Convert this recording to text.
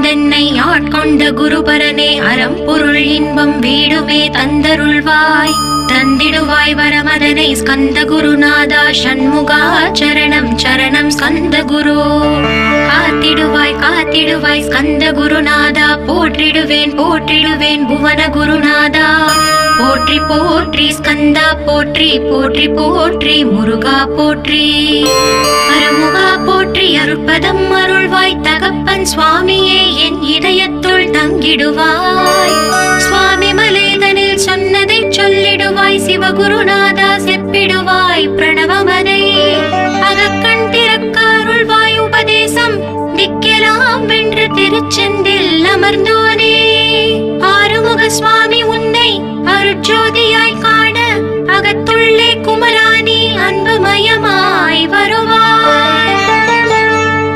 வந்தென்னை ஆட்கொண்ட குருபரனே அறம் பொருள் இன்பம் வீடுமே தந்தருள்வாய் தந்திடுவாய் வரமதனை ஸ்கந்த குருநாதா ஷண்முகா சரணம் சரணம் ஸ்கந்த குரு காத்திடுவாய் காத்திடுவாய் ஸ்கந்த குருநாதா போற்றிடுவேன் போற்றிடுவேன் புவன குருநாதா போற்றி போற்றி ஸ்கந்தா போற்றி போற்றி போற்றி முருகா போற்றி அருமுகா போற்றி அருட்பதம் அருள்வாய் தகப்பன் சுவாமியே என் இதயத்துள் தங்கிடுவாய் சுவாமி மலேதனில் சொன்னதை சொல்லிடுவாய் சிவகுருநாதா செப்பிடுவாய் பிரணவமதை அகக்கண் திறக்க அருள்வாய் உபதேசம் திக்கெல்லாம் வென்று திருச்செந்தில் அமர்ந்தோனே ஆறுமுக சுவாமி உன்னை அருட்ஜோதியாய் காண அகத்துள்ளே குமராணி அன்புமயமாய் வருவாய்.